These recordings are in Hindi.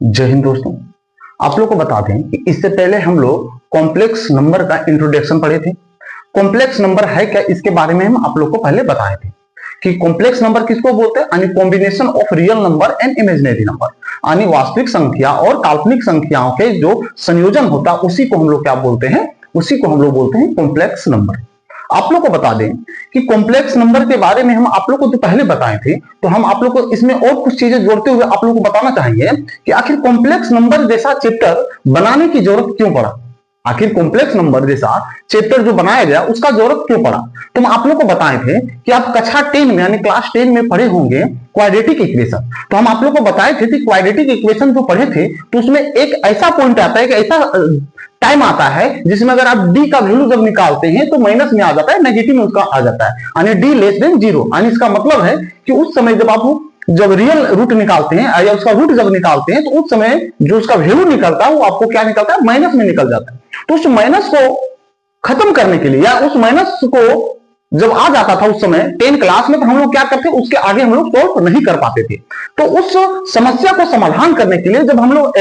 जय हिंद दोस्तों। आप लोग को बता दें कि इससे पहले हम लोग कॉम्प्लेक्स नंबर का इंट्रोडक्शन पढ़े थे। कॉम्प्लेक्स नंबर है क्या, इसके बारे में हम आप लोग को पहले बताए थे कि कॉम्प्लेक्स नंबर किसको बोलते हैं, यानी combination of real number and imaginary number, यानी वास्तविक संख्या और काल्पनिक संख्याओं के जो संयोजन होता है उसी को हम लोग क्या बोलते हैं, उसी को हम लोग बोलते हैं कॉम्प्लेक्स नंबर। आप लोग को बता दें कि कॉम्प्लेक्स नंबर के बारे में हम आप लोग को तो पहले बताए थे, तो हम आप लोग को इसमें और कुछ चीजें जोड़ते हुए आप लोग को बताना चाहेंगे कि आखिर कॉम्प्लेक्स नंबर जैसा चैप्टर बनाने की जरूरत क्यों पड़ा। आखिर कॉम्प्लेक्स नंबर जैसा चैप्टर जो बनाया गया उसका जरूरत क्यों पड़ा। तो हम आप लोग को बताए थे कि आप कक्षा 10 में यानी क्लास 10 में पढ़े होंगे क्वाड्रेटिक इक्वेशन। तो हम आप लोग को बताए थे कि क्वाड्रेटिक इक्वेशन जो पढ़े थे तो उसमें एक ऐसा पॉइंट आता है कि ऐसा टाइम आता है जिसमें अगर आप डी का वैल्यू जब निकालते हैं तो माइनस में आ जाता है, नेगेटिव में उसका आ जाता है, यानी डी लेस देन जीरो। यानी इसका मतलब है कि उस समय जब रियल रूट निकालते हैं या उसका रूट जब निकालते हैं तो उस समय जो उसका वैल्यू निकलता है वो आपको क्या निकलता है, माइनस में निकल जाता है। तो उस माइनस को खत्म करने के लिए या उस माइनस को जब आ जाता था उस समय 10 क्लास में, तो हम लोग क्या करते, उसके आगे हम लोग सॉल्व नहीं कर पाते थे। तो उस समस्या को समाधान करने के लिए जब हम लोग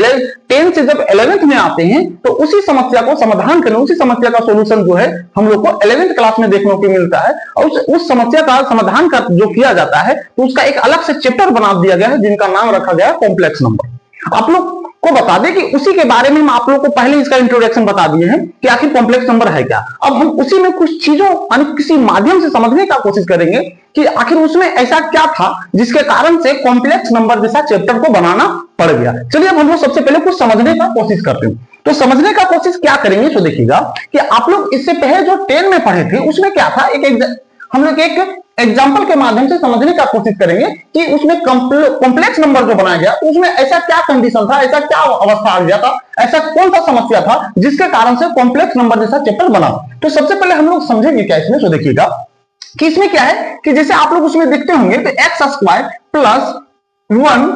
10 से जब 11th में आते हैं तो उसी समस्या को समाधान करने, उसी समस्या का सॉल्यूशन जो है हम लोग को 11th क्लास में देखने को मिलता है। और उस समस्या का समाधान का जो किया जाता है तो उसका एक अलग से चैप्टर बना दिया गया है जिनका नाम रखा गया है कॉम्प्लेक्स नंबर। आप लोग को बता दें कि उसी के बारे में हम आप लोगों को पहले इसका इंट्रोडक्शन बता दिए हैं कि आखिर कॉम्प्लेक्स नंबर है क्या। अब हम उसी में कुछ चीजों किसी माध्यम से समझने का कोशिश करेंगे कि आखिर उसमें ऐसा क्या था जिसके कारण से कॉम्प्लेक्स नंबर जैसा चैप्टर को बनाना पड़ गया। चलिए अब हम लोग सबसे पहले कुछ समझने का कोशिश करते हैं। तो समझने का कोशिश क्या करेंगे तो देखिएगा कि आप लोग इससे पहले जो 10 में पढ़े थे उसमें क्या था, हम लोग एक एग्जाम्पल के माध्यम से समझने का कोशिश करेंगे कि उसमें कॉम्प्लेक्स नंबर जो बनाया गया उसमें ऐसा क्या कंडीशन था, ऐसा क्या अवस्था आ गया था, ऐसा कौन सा समस्या था जिसके कारण से कॉम्प्लेक्स नंबर जैसा चैप्टर बना। तो सबसे पहले हम लोग समझेंगे क्या इसमें, तो देखिएगा कि इसमें क्या है कि जैसे आप लोग उसमें देखते होंगे तो एक्स स्क्वायर प्लस 1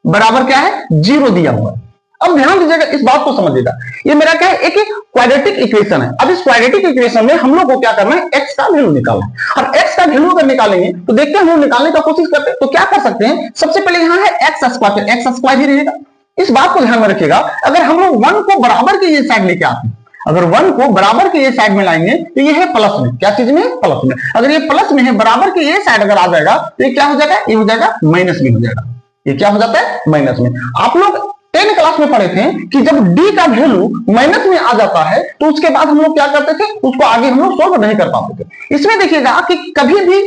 बराबर क्या है, 0 दिया हुआ है। अब ध्यान दीजिएगा, इस बात को समझिएगा, ये मेरा क्या है, एक क्वाड्रेटिक इक्वेशन है। अब इस क्वाड्रेटिक इक्वेशन में हम लोग को क्या करना है, एक्स का वैल्यू निकालना है। और एक्स का वैल्यू अगर निकालेंगे तो देखते हैं हम लोग निकालने का कोशिश करते हैं तो क्या कर सकते हैं। सबसे पहले यहाँ है एक्स स्क्वायर, एक्स स्क्वायर ही रहेगा। इस बात को ध्यान में रखिएगा, अगर हम लोग 1 को बराबर के ये साइड लेके आते हैं, अगर 1 को बराबर के ये साइड में लाएंगे तो ये है प्लस में, क्या चीज में, प्लस में। अगर ये प्लस में है, बराबर के ये साइड अगर आ जाएगा तो ये क्या हो जाएगा, ये हो जाएगा माइनस में हो जाएगा। ये क्या हो जाता है, माइनस में। आप लोग 10 क्लास में पढ़े थे कि जब d का वैल्यू माइनस में आ जाता है तो उसके बाद हम लोग क्या करते थे, उसको आगे हम लोग सॉल्व नहीं कर पाते थे। इसमें देखिएगा कि कभी भी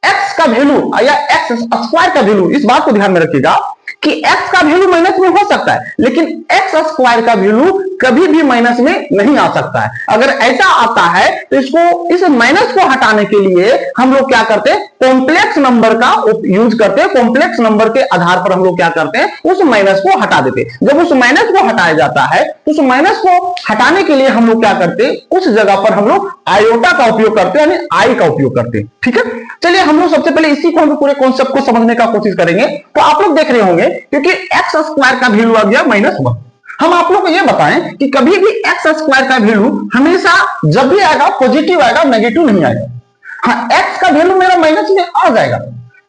x का वैल्यू या एक्स स्क्वायर का वैल्यू, इस बात को ध्यान में रखिएगा कि x का वैल्यू माइनस में हो सकता है लेकिन एक्स स्क्वायर का वैल्यू कभी भी माइनस में नहीं आ सकता है। अगर ऐसा आता है तो इसको, इस माइनस को हटाने के लिए हम लोग क्या करते हैं, कॉम्प्लेक्स नंबर का यूज करते हैं। कॉम्प्लेक्स नंबर के आधार पर हम लोग क्या करते हैं, उस माइनस को हटा देते हैं। जब उस माइनस को हटाया जाता है तो उस माइनस को हटाने के लिए हम लोग क्या करते हैं, उस जगह पर हम लोग आयोटा का उपयोग करते हैं, यानी आई का उपयोग करते हैं। ठीक है, चलिए हम लोग सबसे पहले इसी को हम पूरे कॉन्सेप्ट को समझने का कोशिश करेंगे। तो आप लोग देख रहे होंगे क्योंकि एक्स स्क्वायर का वैल्यू आ गया -1। हम आप लोग को ये बताएं कि कभी भी एक्स स्क्वायर का वैल्यू हमेशा जब भी आएगा पॉजिटिव आएगा, नेगेटिव नहीं आएगा। हाँ, एक्स का वैल्यू मेरा माइनस में आ जाएगा,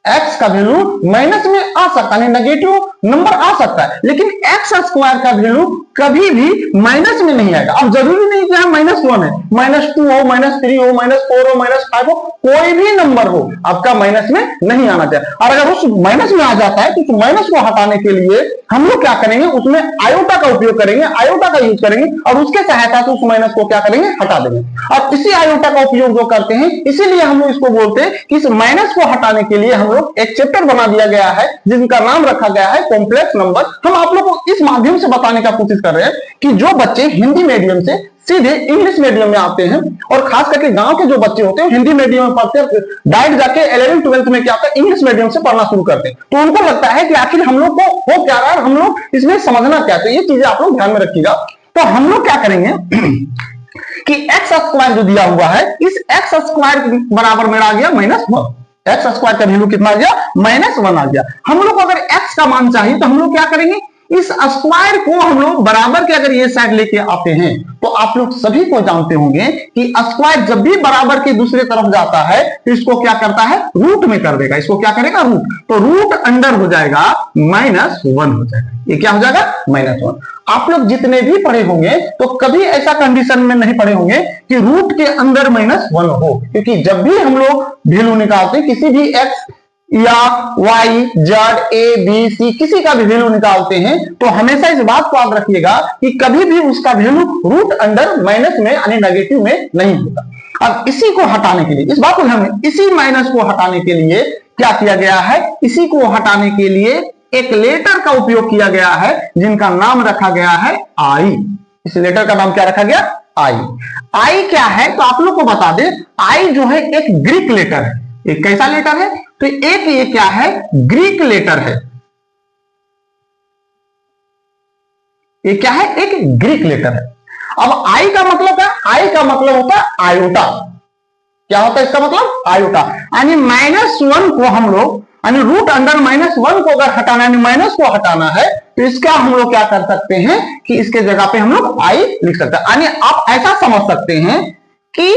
एक्स का वैल्यू माइनस में आ सकता है, नेगेटिव नंबर आ सकता है, लेकिन एक्स स्क्वायर का वैल्यू कभी भी माइनस में नहीं आएगा। अब जरूरी नहीं कि यहाँ -1 है, -2 हो, -3 हो, -4 हो, -5 हो, कोई भी नंबर हो आपका माइनस में नहीं आना चाहिए। और अगर उस माइनस में आ जाता है तो उस माइनस को हटाने के लिए हम लोग क्या करेंगे, उसमें आयोटा का उपयोग करेंगे, आयोटा का यूज करेंगे और उसके सहायता से उस माइनस को क्या करेंगे, हटा देंगे। और इसी आयोटा का उपयोग जो करते हैं, इसीलिए हम लोग इसको बोलते हैं कि इस माइनस को हटाने के लिए हम लोग एक चैप्टर बना दिया गया है जिनका नाम रखा गया है कॉम्प्लेक्स नंबर। हम आप लोग को इस माध्यम से बताने का कोशिश कर रहे हैं कि जो बच्चे हिंदी मीडियम से सीधे इंग्लिश मीडियम में आते हैं और खास करके गांव के जो बच्चे होते हैं हिंदी मीडियम में पढ़ते हैं, डायरेक्ट जाके 11th 12th में क्या होता है, इंग्लिश मीडियम से पढ़ना शुरू करते हैं, तो उनको लगता है कि आखिर हम लोग को हो क्या रहा है, हम लोग इसमें समझना क्या चाहिए। ये चीजें आप लोग ध्यान में रखिएगा। तो हम लोग क्या करेंगे कि एक्स स्क्वायर जो दिया हुआ है, इस एक्स स्क्वायर बराबर मेरा आ गया -1। एक्स स्क्वायर का वैल्यू कितना आ गया, -1 आ गया। हम लोग को अगर एक्स का मान चाहिए तो हम लोग क्या करेंगे, इस स्क्वायर को हम लोग बराबर के अगर ये साइड लेके आते हैं तो आप लोग सभी को जानते होंगे कि स्क्वायर जब भी बराबर के दूसरे तरफ जाता है तो इसको क्या करता है, रूट में कर देगा। इसको क्या करेगा, रूट। तो रूट अंडर हो जाएगा -1 हो जाएगा। ये क्या हो जाएगा, -1। आप लोग जितने भी पढ़े होंगे तो कभी ऐसा कंडीशन में नहीं पढ़े होंगे कि रूट के अंदर -1 हो, क्योंकि जब भी हम लोग वैल्यू निकालते हैं किसी भी x या y, z, a, b, c किसी का भी वैल्यू निकालते हैं तो हमेशा इस बात को याद रखिएगा कि कभी भी उसका वैल्यू रूट अंडर माइनस में यानी नेगेटिव में नहीं होता। अब इसी को हटाने के लिए, इस बात को हमें इसी माइनस को हटाने के लिए क्या किया गया है, इसी को हटाने के लिए एक लेटर का उपयोग किया गया है जिनका नाम रखा गया है आई। इस लेटर का नाम क्या रखा गया, आई। आई क्या है तो आप लोग को बता दें, आई जो है एक ग्रीक लेटर है। एक कैसा लेटर है, तो एक ये क्या है, ग्रीक लेटर है। ये क्या है, एक ग्रीक लेटर है। अब आई का मतलब है, आई का मतलब होता है आयोटा। क्या होता है इसका मतलब, आयोटा। यानी -1 को हम लोग यानी रूट अंडर -1 को अगर हटाना यानी माइनस को हटाना है तो इसका हम लोग क्या कर सकते हैं कि इसके जगह पे हम लोग आई लिख सकते हैं। यानी आप ऐसा समझ सकते हैं कि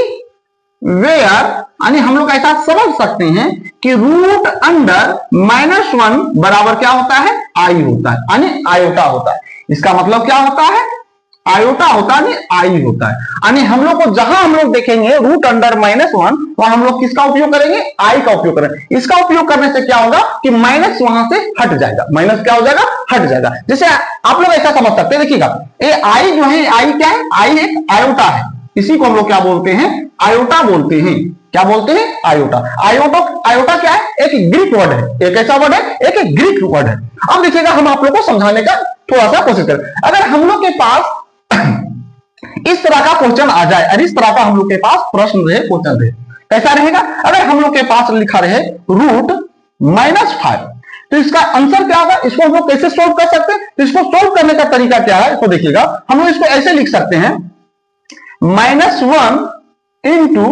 वेयर, यानी हम लोग ऐसा समझ सकते हैं कि रूट अंडर -1 बराबर क्या होता है, आई होता है, यानी आयोटा होता है। इसका मतलब क्या होता है, आयोटा होता है, आई होता है। यानी हम लोग को जहां हम लोग देखेंगे रूट अंडर -1 वहां हम लोग किसका उपयोग करेंगे, आई का उपयोग करेंगे। इसका उपयोग करने से क्या होगा कि माइनस वहां से हट जाएगा, माइनस क्या हो जाएगा, हट जाएगा। जैसे आप लोग ऐसा समझ सकते हैं, देखिएगा ये आई जो है, आई क्या है, आई एक आयोटा है। इसी को हम लोग क्या बोलते हैं, आयोटा बोलते हैं। क्या बोलते हैं, आयोटा। आयोटा, आयोटा क्या है, एक ग्रीक वर्ड है। एक ऐसा वर्ड है, एक ग्रीक वर्ड है। अब देखिएगा हम आप लोग को समझाने का थोड़ा सा कोशिश करें। अगर हम लोग के पास इस तरह का क्वेश्चन आ जाए और इस तरह का हम लोग के पास प्रश्न रहे, क्वेश्चन रहे, कैसा रहेगा, अगर हम लोग के पास लिखा रहे रूट -5 तो इसका आंसर क्या होगा, इसको हम लोग कैसे सोल्व कर सकते हैं। तो इसको सोल्व करने का तरीका क्या है, इसको देखिएगा। हम लोग इसको ऐसे लिख सकते हैं, -1 इंटू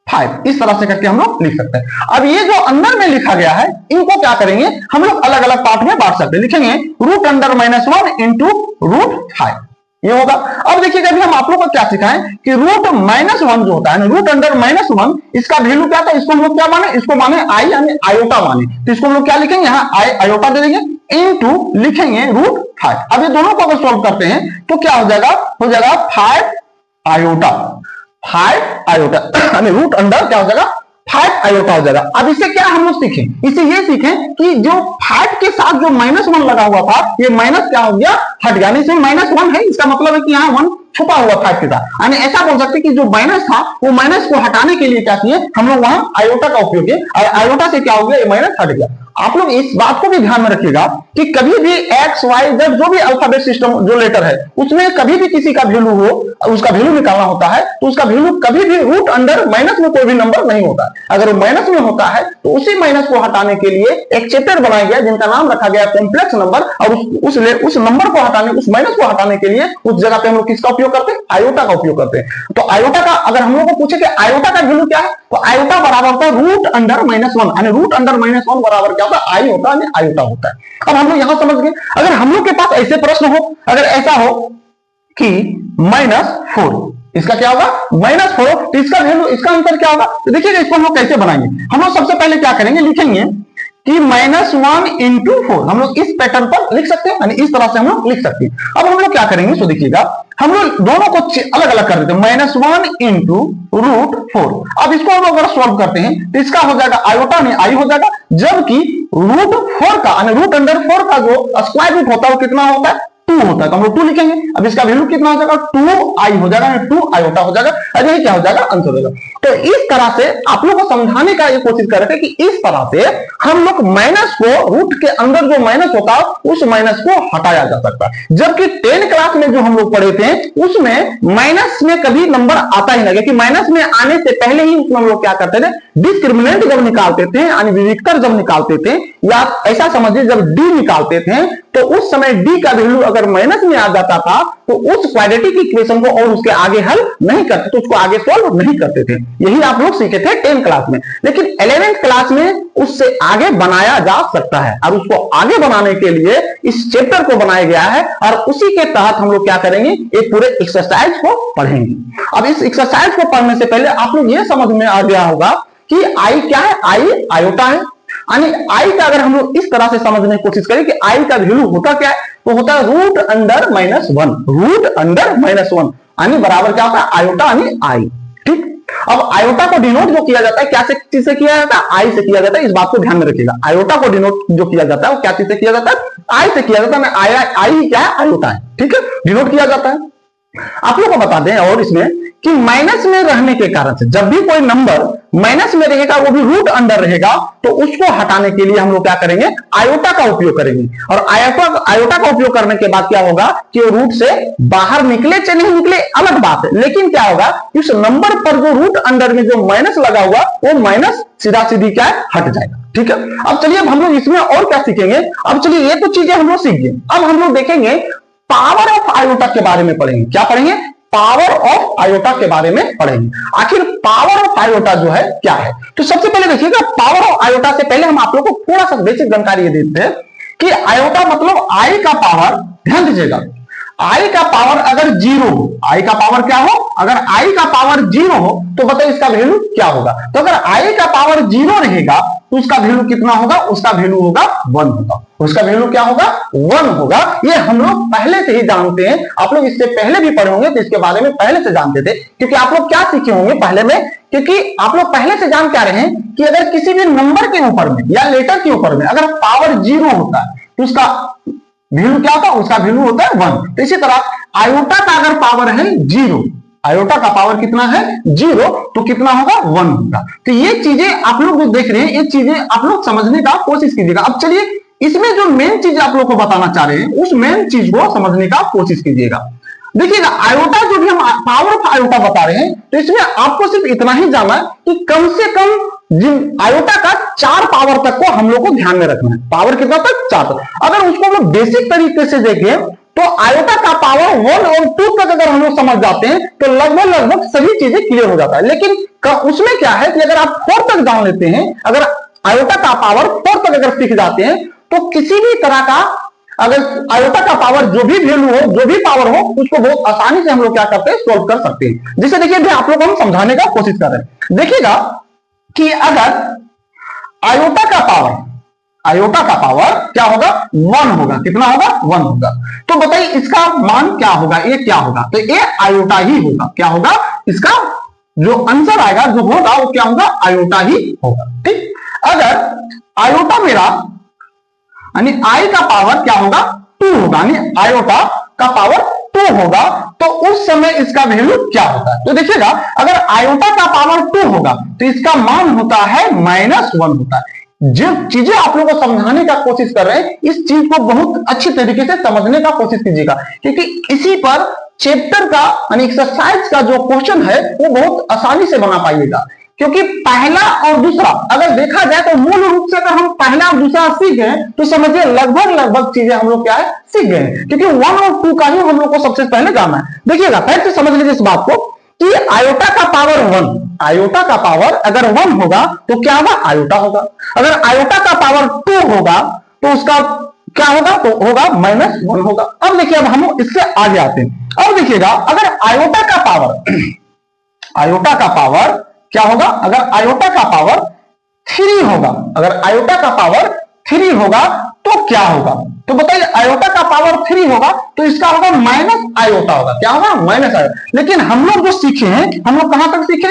5, इस तरह से करके हम लोग लिख सकते हैं। अब ये जो अंदर में लिखा गया है इनको क्या करेंगे, हम लोग अलग अलग पार्ट में बांट सकते हैं। लिखेंगे रूट अंडर -1 इंटू रूट 5, ये होगा। अब देखिए अभी हम आप लोग को क्या सिखाएं कि रूट -1 जो होता है, रूट अंडर -1 इसका वैल्यू क्या था, इसको हम लोग क्या माने, इसको माने आई यानी आयोटा माने। तो इसको हम लोग क्या लिखेंगे, यहाँ आयोटा दे देंगे, इनटू लिखेंगे रूट 5। अब ये दोनों को अगर सॉल्व करते हैं तो क्या हो जाएगा, 5 आयोटा, 5 आयोटा यानी रूट अंडर क्या हो जाएगा, 5 आयोटा हो जाएगा। अब इसे क्या हम लोग सीखें, इसे ये सीखें कि जो 5 के साथ जो -1 लगा हुआ था ये माइनस क्या हो गया, हट गया। इसमें -1 है, इसका मतलब है कि यहाँ 1 छुपा हुआ 5 के साथ। यानी ऐसा बोल सकते कि जो माइनस था वो माइनस को हटाने के लिए क्या किए, हम लोग वहां आयोटा का उपयोग किए और आयोटा से क्या हो गया, ये माइनस हट गया। आप लोग इस बात को भी ध्यान में रखिएगा कि कभी भी x, y, z जो भी अल्फाबेट सिस्टम जो लेटर है उसमें कभी भी किसी का वैल्यू हो, उसका वैल्यू निकालना होता है तो उसका वैल्यू कभी भी रूट अंडर माइनस में कोई भी नंबर नहीं होता है। अगर वो माइनस में होता है तो उसी माइनस को हटाने के लिए एक चैप्टर बनाया गया जिनका नाम रखा गया कॉम्प्लेक्स नंबर, और उस नंबर को हटाने, उस माइनस को हटाने के लिए उस जगह पे हम लोग किसका उपयोग करते हैं, आयोटा का उपयोग करते हैं। तो आयोटा का अगर हम लोग को पूछे कि आयोटा का वैल्यू क्या है, तो आयोटा बराबर होता है रूट अंडर -1, यानी रूट अंडर -1 बराबर क्या होता है, आई होता है, आयोटा होता है। अब हम लोग यहां समझ गए। अगर हम लोग के पास ऐसे प्रश्न हो, अगर ऐसा हो कि -4, इसका क्या होगा, -4, तो इसका वैल्यू, इसका आंसर क्या होगा। तो देखिए इसको हम लोग कैसे बनाएंगे, हम लोग सबसे पहले क्या करेंगे, लिखेंगे कि -1 इंटू 4, हम लोग इस पैटर्न पर लिख सकते हैं, यानी इस तरह से हम लोग लिख सकते हैं। अब हम लोग क्या करेंगे, तो देखिएगा हम लोग दोनों को अलग अलग कर देते हैं, -1 इंटू रूट 4। अब इसको हम लोग अगर सॉल्व करते हैं तो इसका हो जाएगा आयोटा में आई हो जाएगा, जबकि रूट 4 का यानी रूट अंडर 4 का जो स्क्वायर रूट होता है वो कितना होता है, 2 होता है। तो हम लोग 2 लिखेंगे। अब इसका वैल्यू कितना हो जाएगा, 2 आई हो जाएगा, 2 आयोटा हो जाएगा। अरे क्या हो जाएगा, आंसर हो जाएगा। तो इस तरह से आप लोग को समझाने का ये कोशिश कर रहे थे कि इस तरह से हम लोग माइनस को, रूट के अंदर जो माइनस होता है उस माइनस को हटाया जा सकता है। जबकि 10 क्लास में जो हम लोग पढ़े थे उसमें माइनस में कभी नंबर आता ही नहीं, क्योंकि माइनस में आने से पहले ही उसमें हम लोग क्या करते थे, डिस्क्रिमिनेंट जब निकालते थे यानी विविक्तर जब निकालते थे, या ऐसा समझिए जब डी निकालते थे तो उस समय डी का वैल्यू अगर माइनस में आ जाता था तो उस क्वाड्रेटिक इक्वेशन को और उसके आगे हल नहीं करते, तो उसको आगे सॉल्व नहीं करते थे। यही आप लोग सीखे थे 10th क्लास में। लेकिन 11th क्लास में उससे आगे बनाया जा सकता है और उसको आगे बनाने के लिए इस चैप्टर को बनाया गया है और उसी के तहत हम लोग क्या करेंगे, एक पूरे एक्सरसाइज को पढ़ेंगे। अब इस एक्सरसाइज को पढ़ने से पहले आप लोग ये समझ में आ गया होगा कि आई क्या है, आई आयोटा है। यानी आई का अगर हम लोग इस तरह से समझने की कोशिश करें कि आई का वैल्यू होता क्या है, तो होता है root under minus one, root under minus one यानी बराबर क्या होता है, आयोटा यानी आई। ठीक, अब आयोटा को डिनोट जो किया जाता है क्या से चीज से किया जाता है, आई से किया जाता है। इस बात को ध्यान में रखिएगा, आयोटा को डिनोट जो किया जाता है वो क्या चीज से किया जाता है, आई से किया जाता है। आई क्या है, आयोटा है। ठीक है, डिनोट किया जाता है। आप लोग को बता दें और इसमें कि माइनस में रहने के कारण से जब भी कोई नंबर माइनस में रहेगा वो भी रूट अंडर रहेगा, तो उसको हटाने के लिए हम लोग क्या करेंगे, आयोटा का उपयोग करेंगे। और आयोटा का उपयोग करने के बाद क्या होगा कि रूट से बाहर निकले चाहे नहीं निकले अलग बात है, लेकिन क्या होगा उस नंबर पर जो रूट अंडर में जो माइनस लगा हुआ वो माइनस सीधा सीधी क्या है, हट जाएगा। ठीक है, अब चलिए अब हम लोग इसमें और क्या सीखेंगे। अब चलिए ये कुछ चीजें हम लोग सीख गए, अब हम लोग देखेंगे पावर ऑफ आयोटा के बारे में पढ़ेंगे। क्या पढ़ेंगे, पावर ऑफ आयोटा के बारे में पढ़ेंगे। आखिर पावर ऑफ आयोटा जो है क्या है, तो सबसे पहले देखिएगा पावर ऑफ आयोटा से पहले हम आप लोग को थोड़ा सा बेसिक जानकारी देते हैं कि आयोटा मतलब आई का पावर, ध्यान दीजिएगा, आई का पावर अगर जीरो हो, आई का पावर क्या हो, अगर आई का पावर जीरो हो तो बताइए इसका वैल्यू क्या होगा। तो अगर आई का पावर जीरो रहेगा तो उसका वैल्यू कितना होगा, उसका वैल्यू होगा 1 होगा। उसका वैल्यू क्या होगा, 1 होगा। ये हम लोग पहले से ही जानते हैं, आप लोग इससे पहले भी पढ़े होंगे तो इसके बारे में पहले से जानते थे, क्योंकि आप लोग क्या सीखे होंगे पहले में, क्योंकि आप लोग पहले से जान क्या रहे हैं कि अगर किसी भी नंबर के ऊपर में या लेटर के ऊपर में अगर पावर जीरो होता है तो उसका वैल्यू क्या होता है, उसका वैल्यू होता है 1। तो इसी तरह आयोटा का अगर पावर है जीरो, आयोटा का पावर कितना है, जीरो, तो कितना होगा, 1 होगा। तो ये चीजें आप लोग जो देख रहे हैं ये चीजें आप लोग समझने का कोशिश कीजिएगा। अब चलिए इसमें जो मेन चीज आप लोग को बताना चाह रहे हैं उस मेन चीज को समझने का कोशिश कीजिएगा। देखिएगा आयोटा जो भी हम पावर ऑफ आयोटा बता रहे हैं तो इसमें आपको सिर्फ इतना ही जानना है कि कम से कम जिन आयोटा का 4 पावर तक को हम लोग को ध्यान में रखना है। पावर कितना तक, 4 तक। अगर उसको हम लोग बेसिक तरीके से देखें तो आयोटा का पावर 1 और 2 तक अगर हम लोग समझ जाते हैं तो लगभग सभी चीजें क्लियर हो जाता है। लेकिन उसमें क्या है कि अगर आप 4 तक जान लेते हैं, अगर आयोटा का पावर 4 तक अगर सीख जाते हैं तो किसी भी तरह का अगर आयोटा का पावर जो भी वैल्यू हो, जो भी पावर हो, उसको बहुत आसानी से हम लोग क्या करते हैं, सोल्व कर सकते हैं। जैसे देखिए आप लोग हम समझाने का कोशिश कर रहे हैं। देखिएगा कि अगर आयोटा का पावर क्या होगा, 1 होगा। कितना होगा, 1 होगा। तो बताइए इसका मान क्या होगा, ये क्या होगा, तो ये आयोटा ही होगा। क्या होगा, इसका जो आंसर आएगा जो होगा वो क्या होगा, आयोटा ही होगा। ठीक, अगर आयोटा मेरा यानी आई का पावर क्या होगा, 2 होगा, यानी आयोटा का पावर 2 होगा, तो उस समय इसका वैल्यू क्या होता है। तो देखिएगा अगर आयोटा का पावर 2 होगा तो इसका मान होता है -1 होता है। जो चीजें आप लोगों को समझाने का कोशिश कर रहे हैं इस चीज को बहुत अच्छी तरीके से समझने का कोशिश कीजिएगा, क्योंकि इसी पर चैप्टर का यानी एक्सरसाइज का जो क्वेश्चन है वो बहुत आसानी से बना पाइएगा। क्योंकि पहला और दूसरा अगर देखा जाए तो मूल रूप से अगर हम पहला और दूसरा सीख गए तो समझिए लगभग चीजें हम लोग क्या है, सीख गए हैं। क्योंकि 1 और 2 का ही हम लोग को सबसे पहले जानना है। देखिएगा फिर से समझ लीजिए इस बात को कि आयोटा का पावर 1, आयोटा का पावर अगर 1 होगा तो क्या होगा, आयोटा होगा। अगर आयोटा का पावर 2 होगा तो उसका क्या होगा, तो होगा -1 होगा। अब देखिए अब हम इससे आगे आते हैं। अब देखिएगा अगर आयोटा का पावर क्या होगा, अगर आयोटा का पावर 3 होगा, अगर आयोटा का पावर 3 होगा तो क्या होगा, तो बताइए आयोटा का पावर 3 होगा तो इसका होगा माइनस आयोटा होगा। क्या होगा, माइनस आयोटा। लेकिन हम लोग जो सीखे हैं, हम लोग कहां तक सीखे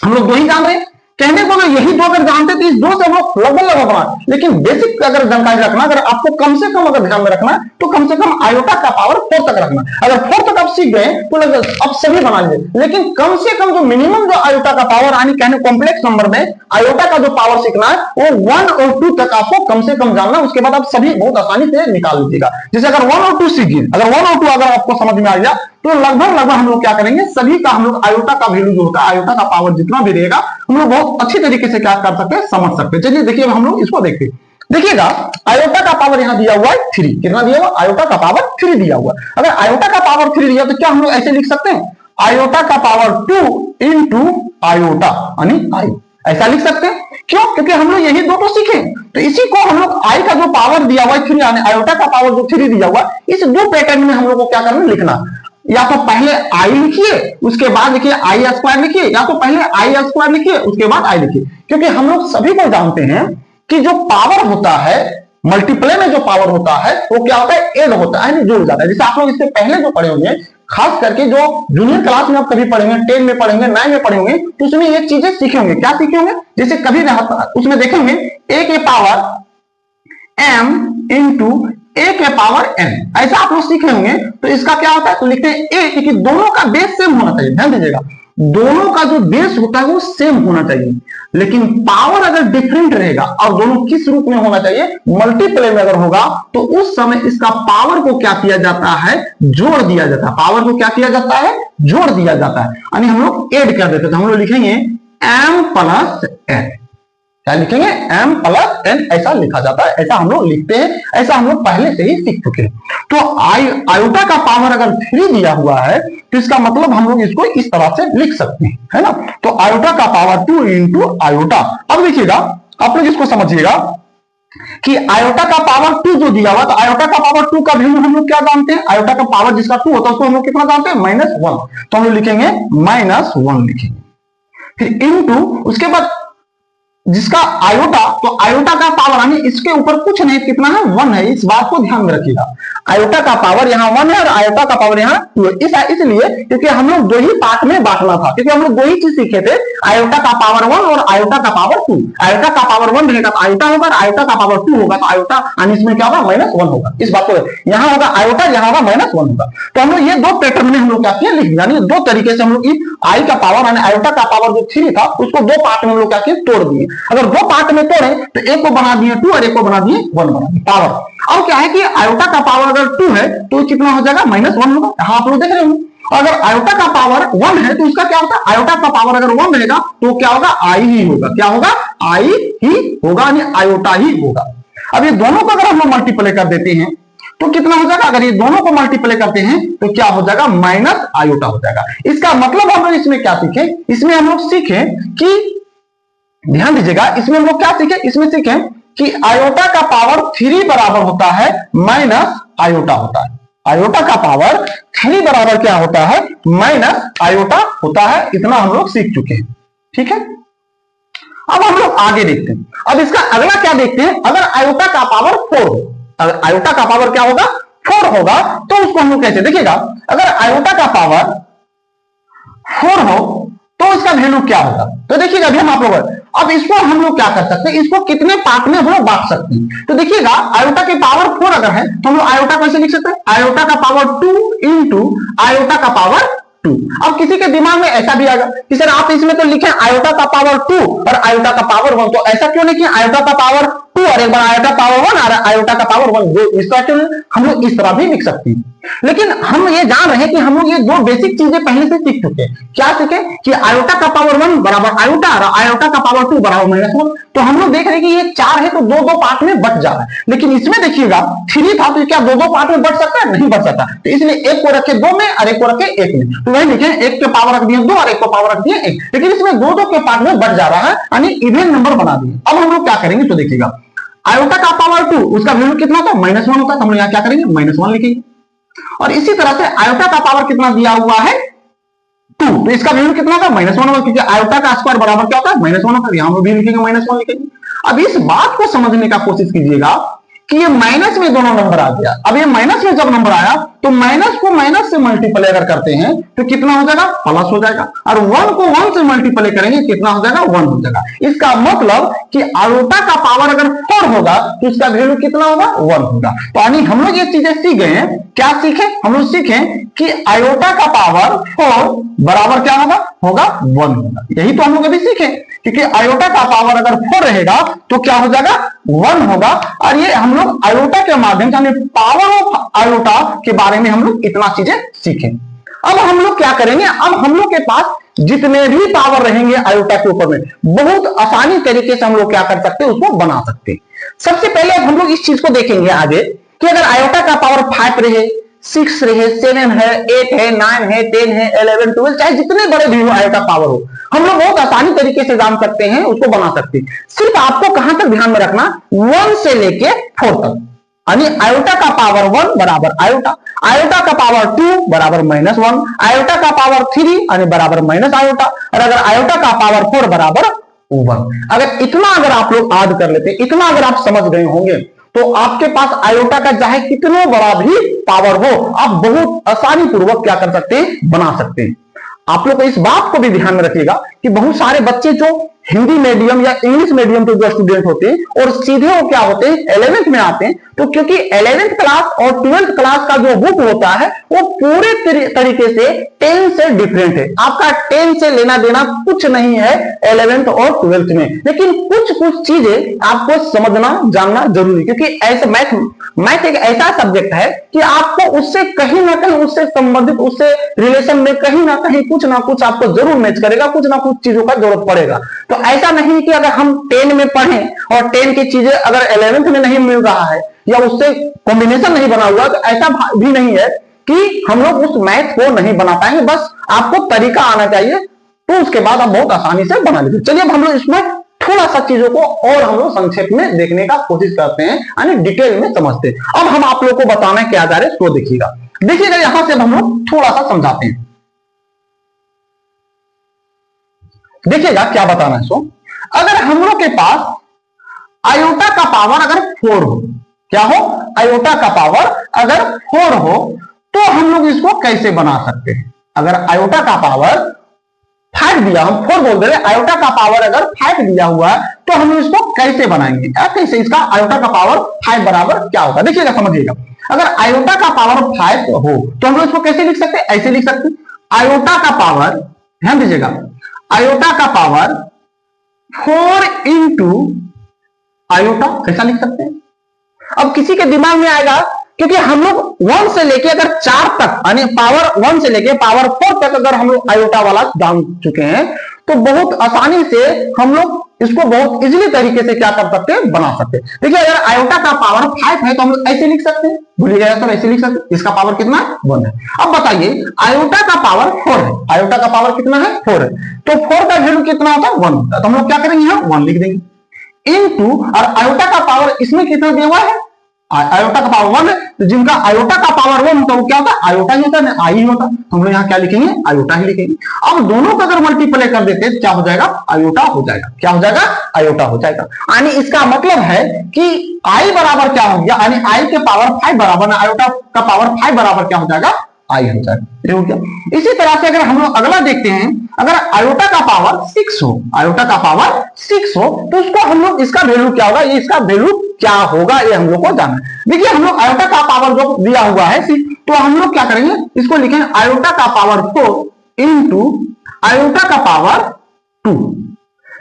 हम लोग 2 ही जान रहे हैं। कहने को अगर यही 2 अगर जानते तो इस 2 से हम लोग लगभग बना, लेकिन बेसिक अगर जानकारी रखना, अगर आपको कम से कम अगर ध्यान में रखना तो कम से कम आयोटा का पावर 4 तक रखना। अगर 4 तक आप सीख गए तो लगभग अब सभी बना लीजिए, लेकिन कम से कम जो मिनिमम जो आयोटा का पावर यानी कहने कॉम्प्लेक्स नंबर में आयोटा का जो पावर सीखना है वो 1 और 2 तक आपको कम से कम जानना। उसके बाद आप सभी बहुत आसानी से निकाल लीजिएगा। जैसे अगर 1 और 2 सीख गए, अगर 1 और 2 अगर आपको समझ में आ गया तो लगभग हम लोग क्या करेंगे, सभी का हम लोग आयोटा का वैल्यू जो होता है, आयोटा का पावर जितना भी रहेगा हम लोग बहुत अच्छी तरीके से क्या कर सकते हैं, समझ सकते हैं। चलिए देखिए हम लोग इसको देखते हैं। देखिएगा आयोटा का पावर यहां दिया हुआ है 3, कितना दिया हुआ, आयोटा का पावर 3 दिया हुआ। अगर आयोटा का पावर 3 दिया तो क्या हम लोग ऐसे लिख सकते हैं, आयोटा का पावर 2 इंटू आयोटा यानी आई, ऐसा लिख सकते हैं। क्यों, क्योंकि हम लोग यही दो तो सीखे, तो इसी को हम लोग आई का जो पावर दिया हुआ है 3 यानी आयोटा का पावर जो 3 दिया हुआ है, इस दो पैटर्न में हम लोग को क्या करना, लिखना। या तो पहले आई लिखिए उसके बाद लिखिए आई स्क्वायर लिखिए, या तो पहले आई स्क्वायर लिखिए उसके बाद आई लिखिए। क्योंकि हम लोग सभी को जानते हैं कि जो पावर होता है मल्टीप्लाई में, जो पावर होता है वो क्या होता है, एड होता है, जोड़ जाता है। जैसे आप लोग इससे पहले जो पढ़े होंगे, खास करके जो जूनियर क्लास में आप कभी पढ़ेंगे, 10 में पढ़ेंगे, 9 में पढ़े होंगे, तो उसमें ये चीजें सीखे होंगे। क्या सीखे होंगे, जैसे कभी उसमें देखेंगे ए के पावर एम इंटू ए के पावर एन, ऐसा आप लोग सीखे होंगे। तो इसका क्या होता है, तो लिखते हैं ए, क्योंकि दोनों का बेस सेम होना चाहिए। ध्यान दीजिएगा, दोनों का जो बेस होता है वो सेम होना चाहिए, लेकिन पावर अगर डिफरेंट रहेगा और दोनों किस रूप में होना चाहिए, मल्टीप्लाई में अगर होगा, तो उस समय इसका पावर को क्या किया जाता है, जोड़ दिया जाता है। पावर को क्या किया जाता है, जोड़ दिया जाता है, यानी हम लोग ऐड कर देते हैं। हम लोग लिखेंगे m प्लस n, क्या लिखेंगे, m प्लस n, ऐसा लिखा जाता है, ऐसा हम लोग लिखते हैं, ऐसा हम लोग पहले से ही सीख चुके हैं। तो आयोटा का पावर अगर 3 दिया हुआ है तो इसका मतलब हम लोग इसको इस तरह से लिख सकते हैं, है ना। तो आयोटा का पावर 2 इंटू आयोटा। अब देखिएगा आप लोग इसको समझिएगा कि आयोटा का पावर 2 जो दिया हुआ, तो आयोटा का पावर 2 का वैल्यू हम लोग क्या जानते हैं, आयोटा का पावर जिसका 2 होता है उसको हम लोग कितना जानते हैं, -1। तो हम लोग लिखेंगे -1 लिखेंगे, फिर इंटू उसके बाद जिसका आयोटा, तो आयोटा का पावर यानी इसके ऊपर कुछ नहीं, कितना है, 1 है। इस बात को ध्यान में रखिएगा, आयोटा का पावर यहाँ 1 है और आयोटा का पावर यहाँ 2 है। इसलिए क्योंकि हम लोग दो ही पार्ट में बांटना था, क्योंकि हम लोग दो ही चीज सीखे थे, आयोटा का पावर 1 और आयोटा का पावर 2। आयोटा का पावर 1 रहेगा तो आयोटा होगा, आयोटा का पावर 2 होगा तो आयोटा, यानी इसमें क्या होगा, -1 होगा। इस बात को यहाँ होगा आयोटा, यहाँ होगा -1 होगा। तो हम लोग ये दो पैटर्न में हम लोग क्या किया, लिख दिया, यानी दो तरीके से हम लोग आई का पावर यानी आयोटा का पावर जो 3 था उसको दो पार्ट में हम लोग क्या किए, तोड़ दिए। अगर दो पार्ट में तोड़े तो एक को बना दिए 2 और एक को बना दिए 1 बना दिए पावर। अब क्या है कि आयोटा का पावर अगर 2 है तो कितना हो जाएगा, -1 होगा। यहाँ आप लोग देख रहे हो। अगर आयोटा का पावर 1 है तो उसका क्या होता है, आयोटा का पावर अगर 1 रहेगा तो क्या होगा, आई ही होगा। क्या होगा, आई ही होगा, यानी आयोटा ही होगा। अब ये दोनों को अगर हम लोग मल्टीप्लाई कर देते हैं तो कितना हो जाएगा, अगर ये दोनों को मल्टीप्लाई करते हैं तो क्या हो जाएगा, माइनस आयोटा हो जाएगा। इसका मतलब हम लोग इसमें क्या सीखे, इसमें हम लोग सीखे कि, ध्यान दीजिएगा, इसमें हम लोग क्या सीखे, इसमें सीखे कि आयोटा का पावर 3 बराबर होता है माइनस आयोटा होता है। आयोटा का पावर 3 बराबर क्या होता है, माइनस आयोटा होता है। इतना हम लोग सीख चुके हैं, ठीक है। अब हम लोग आगे देखते हैं। अब इसका अगला क्या देखते हैं, अगर आयोटा का पावर 4 हो, अगर आयोटा का पावर क्या होगा, 4 होगा, तो उसको हम लोग कैसे देखिएगा, अगर आयोटा का पावर 4 हो तो इसका वैल्यू क्या होगा। तो देखिएगा अभी हम आप लोग, अब इसको हम लोग क्या कर सकते हैं, इसको कितने पार्ट में हम लोग बांट सकते हैं। तो देखिएगा आयोटा के पावर 4 अगर है तो हम लोग आयोटा कैसे लिख सकते हैं, आयोटा का पावर 2 इंटू आयोटा का पावर 2। अब किसी के दिमाग में ऐसा भी आएगा कि सर आप इसमें तो लिखे आयोटा का पावर 2 और आयोटा का पावर 1, तो ऐसा क्यों नहीं किया, आयोटा का पावर 2 और एक बार आयोटा पावर 1 और आयोटा का पावर 1, इसका क्यों हम लोग इस तरह भी लिख सकते हैं। लेकिन हम ये जान रहे हैं कि हम लोग ये दो बेसिक चीजें पहले से सीख चुके हैं। क्या सीखे कि आयोटा का पावर 1 बराबर आयोटा और आयोटा का पावर 2 बराबर -1। तो हम लोग देख रहे हैं कि ये 4 है तो दो दो पार्ट में बट जा रहा है। लेकिन इसमें देखिएगा 3 था तो क्या दो दो पार्ट में बट सकता है, नहीं बट सकता। तो इसलिए एक को रखे 2 में और एक को रखे 1 में। तो वही लिखे एक के पावर रख दिए 2 और एक को पावर रख दिए 1, लेकिन इसमें दो दो के पार्ट में बट जा रहा है, यानी इवन नंबर बना दिए। अब हम लोग क्या करेंगे, तो देखिएगा आयोटा का पावर 2 उसका वैल्यू कितना था, -1 होता है, तो हम लोग यहाँ क्या करेंगे, -1 लिखेंगे। और इसी तरह से आयोटा का पावर कितना दिया हुआ है 2, तो इसका वैल्यू कितना था, -1 होगा, क्योंकि आयोटा का स्क्वायर बराबर क्या होता है, -1 होता है। यहां भी लिखेंगे -1 लिखेंगे। अब इस बात को समझने का कोशिश कीजिएगा कि ये माइनस में दोनों नंबर आ गया। अब ये माइनस में जब नंबर आया तो माइनस को माइनस से मल्टीप्लाई अगर करते हैं तो कितना हो जाएगा, प्लस हो जाएगा। और 1 को 1 से मल्टीप्लाई करेंगे कितना हो जाएगा, 1 हो जाएगा। इसका मतलब कि आयोटा का पावर अगर 4 होगा तो इसका वैल्यू कितना होगा, 1 होगा। तो यानी हम लोग ये चीजें सीख गए हैं। क्या सीखे, हम लोग सीखे कि आयोटा का पावर 4 बराबर क्या होगा, 1 होगा। यही तो हम लोग अभी सीखे, क्योंकि आयोटा का पावर अगर 4 रहेगा तो क्या हो जाएगा, 1 होगा। और ये हम लोग आयोटा के माध्यम से पावर ऑफ आयोटा के बारे में हम लोग इतना चीजें सीखे। अब हम लोग क्या करेंगे, अब हम लोग के पास जितने भी पावर रहेंगे आयोटा के ऊपर में, बहुत आसानी तरीके से हम लोग क्या कर सकते हैं, उसको बना सकते हैं। सबसे पहले अब हम लोग इस चीज को देखेंगे आगे कि अगर आयोटा का पावर 5 रहे, 6 रहे, 7 है, 8 है, 9 है, 10 है, 11, 12, चाहे जितने बड़े भी आयोटा पावर हो, हम लोग बहुत आसानी तरीके से जान सकते हैं, उसको बना सकते हैं। सिर्फ आपको कहां तक ध्यान में रखना, 1 से लेके 4 तक, यानी आयोटा का पावर 1 बराबर आयोटा, आयोटा का पावर 2 बराबर -1, आयोटा का पावर 3 यानी बराबर माइनस आयोटा, और अगर आयोटा का पावर 4 बराबर 1। अगर इतना अगर आप लोग याद कर लेते, इतना अगर आप समझ गए होंगे, तो आपके पास आयोटा का चाहे कितने बड़ा भी पावर हो, आप बहुत आसानी पूर्वक क्या कर सकते हैं, बना सकते हैं। आप लोग इस बात को भी ध्यान में रखिएगा कि बहुत सारे बच्चे जो हिंदी मीडियम या इंग्लिश मीडियम के जो स्टूडेंट होते हैं और सीधे वो क्या होते हैं, 11th में आते हैं, तो क्योंकि 11th क्लास और 12th क्लास का जो बुक होता है वो पूरे तरीके से 10 से डिफरेंट है। आपका 10 से लेना देना कुछ नहीं है 11th और 12th में, लेकिन कुछ चीजें आपको समझना जानना जरूरी, क्योंकि ऐसे मैथ एक ऐसा सब्जेक्ट है कि आपको उससे कहीं ना कहीं, उससे संबंधित, उससे रिलेशन में कहीं ना कहीं कुछ ना कुछ आपको जरूर मैच करेगा, कुछ ना कुछ चीजों का जरूरत पड़ेगा। तो ऐसा नहीं कि अगर हम 10 में पढ़ें और 10 की चीजें अगर 11th में नहीं मिल रहा है या उससे कॉम्बिनेशन नहीं बना हुआ, तो ऐसा भी नहीं है कि हम लोग उस मैथ को नहीं बना पाएंगे। बस आपको तरीका आना चाहिए, तो उसके बाद आप बहुत आसानी से बना लीजिए। चलिए अब हम लोग इसमें थोड़ा सा चीजों को और हम लोग संक्षेप में देखने का कोशिश करते हैं, यानी डिटेल में समझते हैं। अब हम आप लोग को बताना क्या जा रहा है, तो देखिएगा यहां से हम लोग थोड़ा सा समझाते हैं। देखिएगा क्या बताना है। सो अगर हम लोग के पास आयोटा का पावर अगर 4 हो, क्या हो, आयोटा का पावर अगर 4 हो, तो हम लोग इसको कैसे बना सकते हैं। अगर आयोटा का पावर 5 दिया, हम 4 बोल दे रहे, आयोटा का पावर अगर 5 दिया हुआ है, तो हम इसको कैसे बनाएंगे, कैसे इसका आयोटा का पावर 5 बराबर क्या होगा। देखिएगा, समझिएगा, अगर आयोटा का पावर 5 हो तो हम लोग इसको कैसे लिख सकते हैं, ऐसे लिख सकते हैं, आयोटा का पावर, ध्यान दीजिएगा, आयोटा का पावर 4 इंटू आयोटा, कैसा लिख सकते हैं। अब किसी के दिमाग में आएगा, क्योंकि हम लोग 1 से लेके अगर 4 तक, यानी पावर 1 से लेके पावर 4 तक अगर हम लोग आयोटा वाला जान चुके हैं, तो बहुत आसानी से हम लोग इसको बहुत इजीली तरीके से क्या कर सकते हैं, बना सकते हैं। देखिए, अगर आयोटा का पावर 5 है तो हम लोग ऐसे लिख सकते हैं, भूलिएगा सर, ऐसे लिख सकते हैं, इसका पावर कितना है, 1 है। अब बताइए, आयोटा का पावर 4 है, आयोटा का पावर कितना है, 4 है, तो 4 का वैल्यू कितना होता है, 1 होता है, तो हम लोग क्या करेंगे, यहाँ 1 लिख देंगे, इनटू, और आयोटा का पावर इसमें कितना दिया हुआ है, आयोटा का पावर 1 है, तो जिनका आयोटा का पावर 1 होता है वो क्या होता है, आयोटा ही होता है, आई ही होता है, तो हम लोग यहाँ क्या लिखेंगे, आयोटा ही लिखेंगे। अब दोनों का अगर मल्टीप्लाई कर देते हैं क्या हो जाएगा, आयोटा हो जाएगा, क्या हो जाएगा, आयोटा हो जाएगा। यानी इसका मतलब है कि आई बराबर क्या हो गया, यानी आई के पावर 5 बराबर, आयोटा का पावर 5 बराबर क्या हो जाएगा, आई हो जाएगा, ये हो गया। इसी तरह से अगर हम लोग अगला देखते हैं, अगर आयोटा का पावर 6 हो, आयोटा का पावर 6 हो, तो उसको हम लोग, इसका वैल्यू क्या होगा, ये इसका वैल्यू क्या होगा, ये हम लोग को जानना है। देखिए, हम लोग आयोटा का पावर जो दिया हुआ है 6, तो हम लोग क्या करेंगे, इसको लिखेंगे आयोटा का पावर 4 इंटू आयोटा का पावर 2।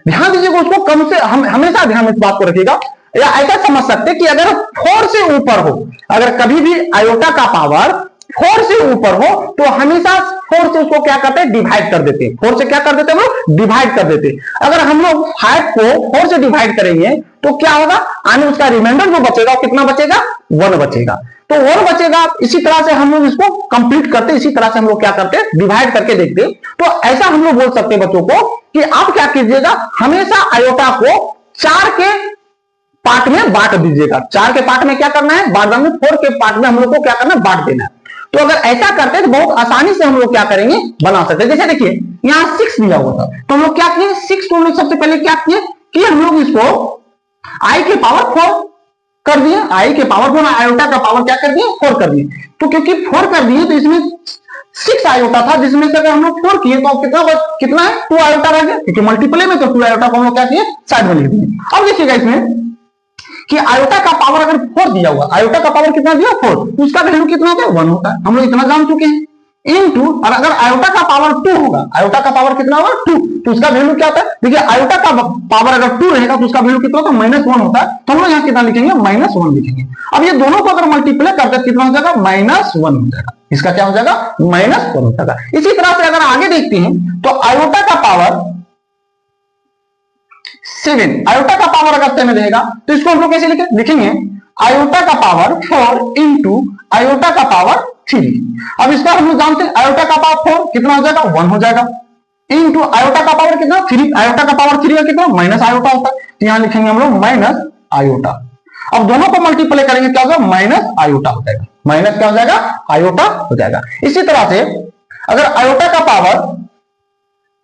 ध्यान दीजिएगा, उसको कम से हम हमेशा ध्यान में इस बात को रखिएगा, या ऐसा समझ सकते कि अगर 4 से ऊपर हो, अगर कभी भी आयोटा का पावर 4 से ऊपर हो, तो हमेशा 4 से उसको क्या करते हैं, डिवाइड कर देते हैं, 4 से क्या कर देते हैं, हम लोग डिवाइड कर देते हैं। अगर हम लोग 5 को 4 से डिवाइड करेंगे तो क्या होगा, यानी उसका रिमाइंडर जो बचेगा वो कितना बचेगा, 1 बचेगा, तो 1 बचेगा। इसी तरह से हम लोग इसको कंप्लीट करते हैं, इसी तरह से हम लोग क्या करते हैं, डिवाइड करके देखते हैं। तो ऐसा हम लोग बोल सकते हैं बच्चों को कि आप क्या कीजिएगा, हमेशा आयोटा को 4 के पार्ट में बांट दीजिएगा। 4 के पार्ट में क्या करना है, बांट देंगे, 4 के पार्ट में हम लोग को क्या करना है, बांट देना है। तो अगर ऐसा करते हैं तो बहुत आसानी से हम लोग क्या करेंगे, बना सकते हैं। जैसे देखिए, यहाँ 6 दिया हुआ था, तो हम लोग क्या किए, 6 को हम लोग सबसे पहले क्या किए कि हम लोग इसको आई के पावर 4 कर दिए, आई के पावर 4, आयोटा का पावर क्या कर दिए, 4 कर दिए। तो क्योंकि 4 कर दिए तो इसमें 6 आयोटा था, जिसमें से अगर हम लोग 4 किए तो कितना है, 2 आयोटा रह गया, क्योंकि मल्टीप्लाई में तो 2 आयोटा को हम लोग क्या किए, साइड में लिख दिए। अब देखिएगा इसमें कि आयोटा का पावर अगर 4 दिया हुआ, आयोटा का पावर कितना दिया, 4, उसका वैल्यू कितना होता है, 1 होता है, हम लोग इतना जान चुके हैं। इनटू, और अगर आयोटा का पावर 2 होगा, आयोटा का पावर कितना होगा 2, तो उसका वैल्यू क्या होता है, देखिए आयोटा का पावर अगर 2 रहेगा तो उसका वैल्यू कितना होता है -1 होता है, तो हम लोग यहाँ कितना लिखेंगे -1 लिखेंगे। अब ये दोनों को अगर मल्टीप्लाई करते हैं कितना हो जाएगा -1 हो जाएगा, इसका क्या हो जाएगा -1 हो जाएगा। इसी तरह से अगर आगे देखते हैं तो आयोटा का पावर 7, आयोटा का पावर अगर 7 रहेगा तो इसको हम लोग कैसे लिखेंगे, आयोटा का पावर 4 इंटू आयोटा का पावर 3। अब इसका हम लोग जानते हैं आयोटा का पावर 4 कितना हो जाएगा 1 हो जाएगा, इंटू आयोटा का पावर कितना 3, आयोटा का पावर 3 का कितना माइनस आयोटा होता है, तो यहां लिखेंगे हम लोग माइनस आयोटा। अब दोनों को मल्टीप्लाई करेंगे क्या होगा माइनस आयोटा हो जाएगा, माइनस क्या हो जाएगा आयोटा हो जाएगा। इसी तरह से अगर आयोटा का पावर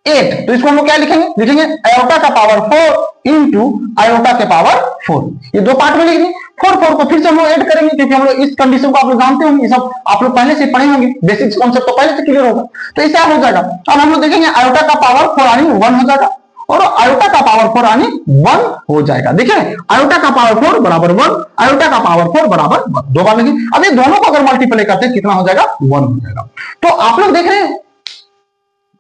8 तो इसको हम लोग क्या लिखेंगे आयोटा का पावर 4 इंटू आयोटा के पावर 4, ये दो पार्ट में लिख देंगे। 4 को फिर से हम लोग ऐड करेंगे क्योंकि हम लोग इस कंडीशन को आप लोग जानते होंगे, ये सब आप लोग पहले से पढ़े होंगे, बेसिक कॉन्सेप्ट तो पहले से क्लियर होगा, तो इससे हो जाएगा। अब हम लोग देखेंगे आयोटा का पावर 4 यानी 1 हो जाएगा और आयोटा का पावर 4 यानी 1 हो जाएगा। देखिए आयोटा का पावर 4 बराबर 1, आयोटा का पावर 4 बराबर 1, दो बार लिखिए। अब ये दोनों को अगर मल्टीप्लाई करते हैं कितना हो जाएगा 1 हो जाएगा। तो आप लोग देख रहे हैं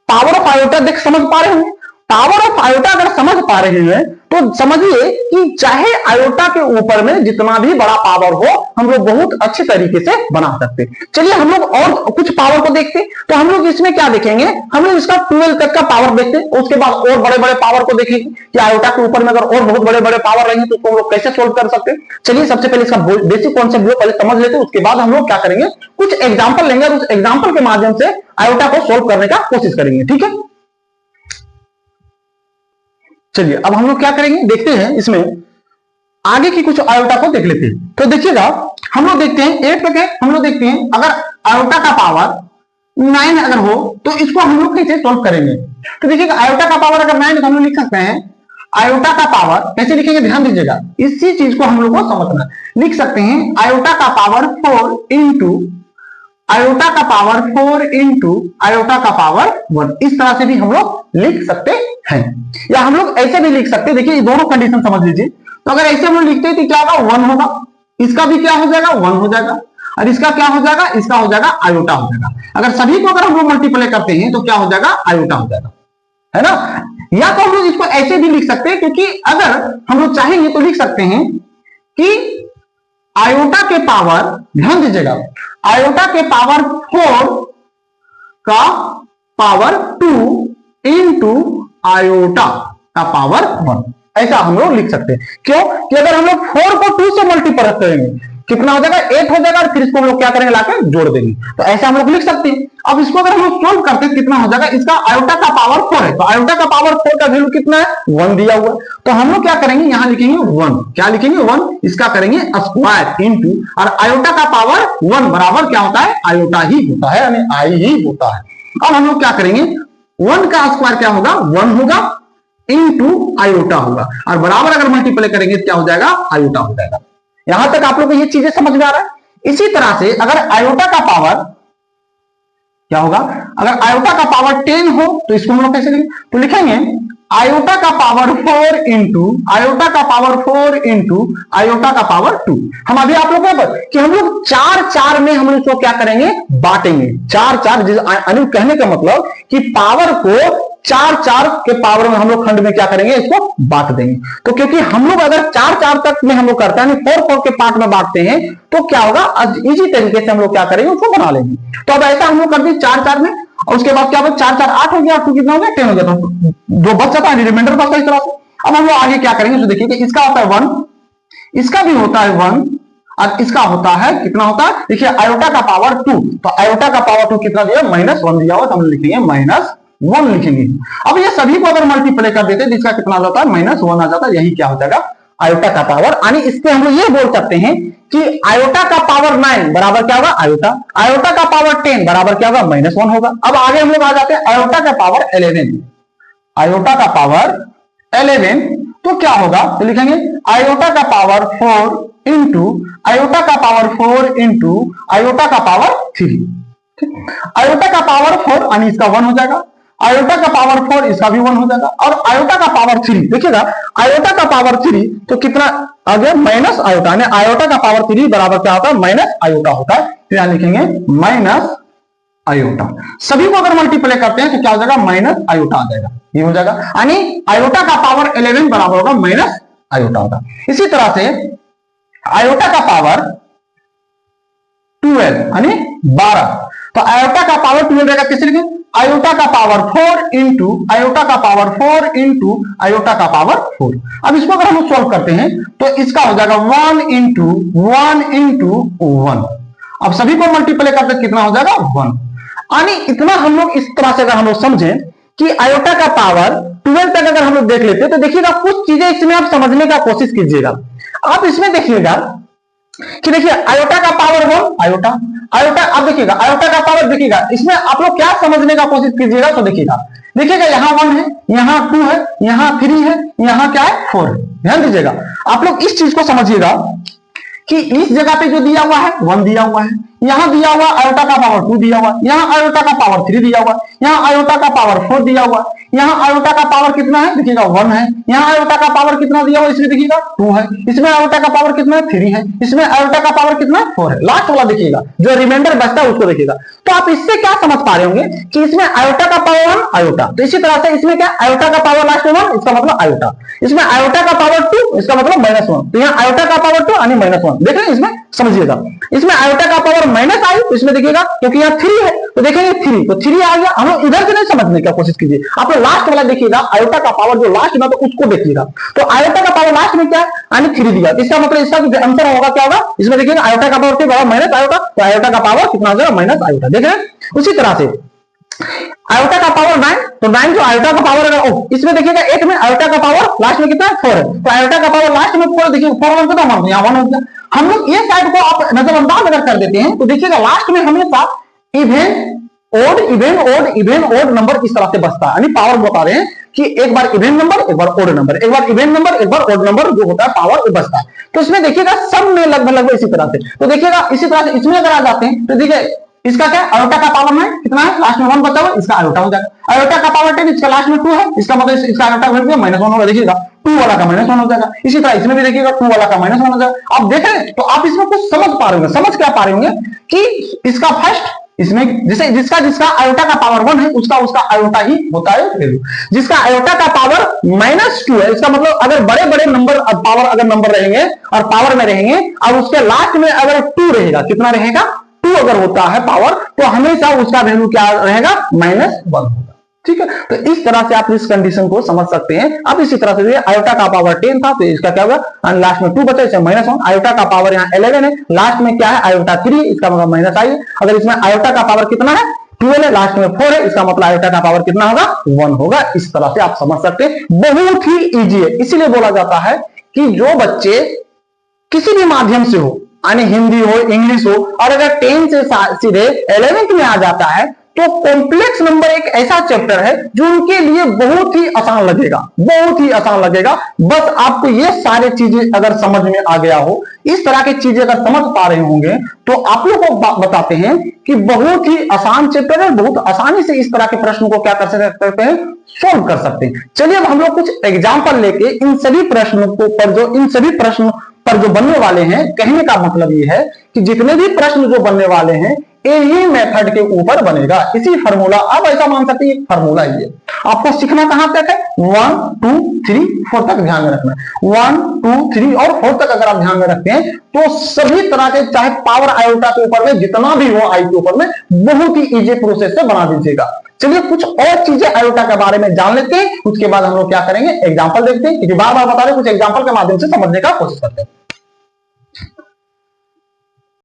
पावर ऑफ आयोटा देख समझ पा रहे होंगे, पावर ऑफ आयोटा अगर समझ पा रहे हैं तो समझिए कि चाहे आयोटा के ऊपर में जितना भी बड़ा पावर हो हम लोग बहुत अच्छे तरीके से बना सकते। चलिए हम लोग और कुछ पावर को देखते हैं, तो हम लोग इसमें क्या देखेंगे, हम लोग इसका 12 तक का पावर देखते हैं, उसके बाद और बड़े बड़े पावर को देखेंगे कि आयोटा के ऊपर में अगर और बहुत बड़े बड़े पावर रहेंगे तो उसको हम लोग कैसे सोल्व कर सकते हैं। चलिए सबसे पहले इसका बेसिक कॉन्सेप्ट पहले समझ लेते हैं, उसके बाद हम लोग क्या करेंगे कुछ एग्जाम्पल लेंगे और उस एग्जाम्पल के माध्यम से आयोटा को सोल्व करने का कोशिश करेंगे, ठीक है। चलिए अब हम लोग क्या करेंगे देखते हैं, इसमें आगे की कुछ आयोटा को देख लेते हैं। तो देखिएगा हम लोग देखते हैं 8 तक है, हम लोग देखते हैं अगर आयोटा का पावर 9 अगर हो तो इसको हम लोग कैसे सोल्व करेंगे। तो देखिएगा आयोटा का पावर अगर 9 है तो हम लोग लिख सकते हैं आयोटा का पावर कैसे लिखेंगे, ध्यान दीजिएगा इसी चीज को हम लोग को समझना। लिख सकते हैं आयोटा का पावर 4 इंटू आयोटा का पावर 4 इंटू आयोटा का पावर 1, इस तरह से भी हम लोग लिख सकते हैं, या हम लोग ऐसे भी लिख सकते हैं। देखिए ये दोनों कंडीशन समझ लीजिए, तो अगर ऐसे हम लोग लिखते हैं तो क्या होगा 1 होगा, इसका भी क्या हो जाएगा 1 हो जाएगा, और इसका क्या हो जाएगा, इसका हो जाएगा आयोटा हो जाएगा। अगर सभी को अगर हम लोग मल्टीप्लाई करते हैं तो क्या हो जाएगा आयोटा हो जाएगा, है ना। या तो हम लोग इसको ऐसे भी लिख सकते हैं, क्योंकि अगर हम लोग चाहेंगे तो लिख सकते हैं कि आयोटा के पावर, ध्यान दीजिएगा आयोटा के पावर 4 का पावर 2 इंटू आयोटा का पावर 1, ऐसा हम लोग लिख सकते हैं। क्यों कि अगर हम लोग 4 को 2 से मल्टीप्लाई करेंगे कितना हो जाएगा 8 हो जाएगा, और फिर इसको हम लोग क्या करेंगे लाकर जोड़ देंगे, तो ऐसा हम लोग लिख सकते हैं। अब इसको अगर हम लोग सोल्व करते हैं कितना हो जाएगा, इसका आयोटा का पावर 4 है तो आयोटा का पावर 4 का वैल्यू कितना है 1 दिया हुआ है, तो हम लोग क्या करेंगे यहां लिखेंगे 1, क्या लिखेंगे 1, इसका करेंगे स्क्वायर इंटू, और आयोटा का पावर 1 बराबर क्या होता है आयोटा ही होता है, यानी आई ही होता है। अब हम लोग क्या करेंगे 1 का स्क्वायर क्या होगा 1 होगा इंटू आयोटा होगा, और बराबर अगर मल्टीप्लाई करेंगे क्या हो जाएगा आयोटा हो जाएगा। यहां तक आप लोग को ये चीजें समझ में आ रहा है। इसी तरह से अगर आयोटा का पावर क्या होगा, अगर आयोटा का पावर 10 हो तो इसको हम लोग कैसे लिखेंगे, तो लिखेंगे आयोटा का पावर 4 इंटू आयोटा का पावर 4 इंटू आयोटा का पावर 2। हम अभी आप लोग क्या कि हम लोग 4 में हम लोग इसको क्या करेंगे बांटेंगे, 4 कहने का मतलब कि पावर को 4 के पावर में हम लोग खंड में क्या करेंगे इसको बांट देंगे। तो क्योंकि हम लोग अगर 4 तक में हम लोग करते हैं 4 के पार्ट में बांटते हैं तो क्या होगा इसी तरीके से हम लोग क्या करेंगे उसको बना लेंगे। तो अब ऐसा हम लोग करते हैं 4 में, और उसके बाद क्या होगा 4 8 हो गया, 2 कितना हो गया 10 हो गया, तो जो बच जाता है रिमाइंडर बचता है इस तरह से। अब हम लोग आगे क्या करेंगे तो देखिए कि इसका होता है 1, इसका भी होता है 1, और इसका होता है कितना होता है, देखिए आयोटा का पावर 2, तो आयोटा का पावर 2 कितना दिया -1 दिया हुआ, तो हम लिखेंगे -1 लिखेंगे। अब ये सभी को अगर मल्टीप्लाई कर देते हैं जिसका कितना आ जाता है -1 आ जाता है, यही क्या हो जाएगा आयोटा का पावर। यानी इससे हम लोग ये बोल सकते हैं कि आयोटा का पावर 9 बराबर क्या होगा आयोटा, आयोटा का पावर 10 बराबर क्या होगा -1 होगा। अब आगे हम लोग आ जाते हैं आयोटा का पावर 11, आयोटा का पावर 11 तो क्या होगा, तो लिखेंगे आयोटा का पावर 4 इंटू आयोटा का पावर 4 इंटू आयोटा का पावर 3, आयोटा का पावर 4 यानी इसका 1 हो जाएगा, आयोटा का पावर 4 इसका भी 1 हो जाएगा, और आयोटा का पावर 3 देखिएगा आयोटा का पावर 3 तो कितना आ गया माइनस आयोटा, यानी आयोटा का पावर 3 बराबर क्या होता है माइनस आयोटा होता है, तो यहां लिखेंगे आयोटा। सभी को अगर मल्टीप्लाई करते हैं तो क्या हो जाएगा, माइनस आयोटा आ जाएगा, ये हो जाएगा, यानी आयोटा का पावर 11 बराबर होगा माइनस आयोटा होगा। इसी तरह से आयोटा का पावर 12 यानी 12, तो आयोटा का पावर 12 रहेगा, किस लिखे, आयोटा का पावर 4 इंटू आयोटा का पावर 4 इंटू आयोटा का पावर 4। अब इसको अगर हम सॉल्व करते हैं तो इसका हो जाएगा 1 इंटू 1 इंटू 1। अब सभी को मल्टीप्लाई करते कितना हो जाएगा, 1। यानी इतना हम लोग इस तरह से अगर हम लोग समझें कि आयोटा का पावर 12 तक अगर हम लोग देख लेते तो देखिएगा कुछ चीजें इसमें आप समझने का कोशिश कीजिएगा। आप इसमें देखिएगा कि देखिए आयोटा का पावर 1, आयोटा आयोटा, आप देखिएगा आयोटा का पावर, देखिएगा इसमें आप लोग क्या समझने का कोशिश कीजिएगा, तो देखिएगा यहाँ 1 है, यहाँ 2 है, यहाँ 3 है, यहाँ क्या है 4 है। ध्यान दीजिएगा, आप लोग इस चीज को समझिएगा कि इस जगह पे जो दिया हुआ है 1 दिया हुआ है, यहाँ दिया हुआ आयोटा का पावर 2 दिया हुआ, यहाँ आयोटा का पावर 3 दिया हुआ, यहाँ आयोटा का पावर 4 दिया हुआ, यहाँ आयोटा का पावर कितना है, देखिएगा 1 है, यहाँ आयोटा का पावर कितना दिया हुआ, इसमें देखिएगा 2 है, इसमें आयोटा का पावर कितना है 3 है, इसमें आयोटा का पावर कितना है 4 है। लास्ट वाला देखिएगा जो रिमाइंडर बचता है उसको देखिएगा। तो आप इससे क्या समझ पा रहे होंगे कि इसमें आयोटा का पावर 1 आयोटा, तो इसी तरह से इसमें क्या आयोटा का पावर लास्ट में 1, इसका मतलब आयोटा, इसमें आयोटा का पावर 2, इसका मतलब -1, तो यहाँ आयोटा का पावर 2 यानी -1। देख रहे हैं, इसमें समझिएगा, इसमें आयोटा का पावर माइनस आई तो इसमें देखिएगा क्योंकि यहाँ 3 है तो देखेंगे 3, तो 3 आ गया। हम लोग इधर से नहीं समझने की कोशिश कीजिए, आप लोग लास्ट वाला देखिएगा, आयोटा का पावर जो लास्ट में तो उसको देखिएगा। तो आयोटा का पावर लास्ट में क्या है, यानी 3 दिया, इसका मतलब इसका जो आंसर होगा क्या होगा, इसमें देखिएगा आयोटा का पावर बराबर माइनस आयोटा, तो आयोटा का पावर कितना हो जाएगा, माइनस आयोटा। देख रहे हैं, उसी तरह से आयोटा का पावर 9, तो 9 जो आयोटा का पावर है, इसमें देखिएगा 8 में आयोटा का पावर लास्ट में कितना है 4 है, तो आयोटा का पावर लास्ट में 4, देखिए 4 1 कितना हो गया, 1 हो गया। हम लोग ये साइड को आप नजरअंदाज अगर कर देते हैं तो देखिएगा लास्ट में हमेशा even odd even odd even odd number इस तरह से बचता है, यानी पावर बता रहे हैं कि एक बार इवेन नंबर, एक बार ओड नंबर, एक बार इवेन नंबर, एक बार ओड नंबर जो होता है पावर वो बचता है। तो इसमें देखिएगा सब में लगभग इसी तरह से, तो देखिएगा इसी तरह से इसमें अगर आ जाते हैं तो देखिए इसका क्या आयोटा का पावर में कितना है, लास्ट में 1 बचा हुआ, इसका आयोटा हो जाएगा। आयोटा का पावर 10, इसका लास्ट में 2 है, इसका मतलब इसका आयोटा -1 होगा, देखिएगा 2 वाला का -1 हो जाएगा। इसी तरह इसमें भी देखिएगा 2 वाला का -1 हो जाएगा। आप देख रहे हैं तो आप इसमें कुछ समझ पा रहे होंगे, समझ क्या पा रहे होंगे कि इसका फर्स्ट इसमें जैसे जिसका आयोटा का पावर 1 है उसका आयोटा ही होता है वैल्यू, जिसका आयोटा का पावर -2 है, इसका मतलब अगर बड़े बड़े नंबर पावर अगर नंबर रहेंगे और पावर में रहेंगे और उसके लास्ट में अगर 2 रहेगा, कितना रहेगा 2 अगर होता है पावर, तो हमेशा उसका वैल्यू क्या रहेगा, -1 होगा। ठीक है, तो इस तरह से आप इस कंडीशन को समझ सकते हैं। अब इसी तरह से आयोटा का पावर 10 था तो इसका क्या होगा, लास्ट में 2 बचा, इसे -1। आयोटा का पावर यहाँ 11 है, लास्ट में क्या है आयोटा 3, इसका मतलब माइनस आई। अगर इसमें आयोटा का पावर कितना है 12 है, लास्ट में 4 है, इसका मतलब आयोटा का पावर कितना होगा 1 होगा। इस तरह से आप समझ सकते हैं, बहुत ही इजी है। इसीलिए बोला जाता है कि जो बच्चे किसी भी माध्यम से हो, यानी हिंदी हो, इंग्लिश हो, और अगर 10 से सीधे 11th में आ जाता है तो कॉम्प्लेक्स नंबर एक ऐसा चैप्टर है जो उनके लिए बहुत ही आसान लगेगा, बहुत ही आसान लगेगा। बस आपको ये सारी चीजें अगर समझ में आ गया हो, इस तरह की चीजें अगर समझ पा रहे होंगे तो आप लोग को बताते हैं कि बहुत ही आसान चैप्टर है, बहुत आसानी से इस तरह के प्रश्न को क्या कर सकते हैं, सोल्व कर सकते हैं। चलिए अब हम लोग कुछ एग्जाम्पल लेके इन सभी प्रश्नों पर जो बनने वाले हैं, कहने का मतलब ये है कि जितने भी प्रश्न जो बनने वाले हैं यही मेथड के ऊपर बनेगा, इसी फार्मूला, आप ऐसा मान सकते हैं फार्मूला ही है। आपको सीखना कहां तक है, 1 2 3 4 तक ध्यान में रखना है। 1 2 3 और 4 तक अगर आप ध्यान में रखते हैं तो सभी तरह के, चाहे पावर आयोटा के ऊपर में जितना भी हो आई के ऊपर में, बहुत ही इजी प्रोसेस से बना दीजिएगा। चलिए कुछ और चीजें आयोटा के बारे में जान लेते हैं, उसके बाद हम लोग क्या करेंगे, एग्जाम्पल देखते हैं, क्योंकि बार बार बता रहे कुछ एग्जाम्पल के माध्यम से समझने का कोशिश करते हैं।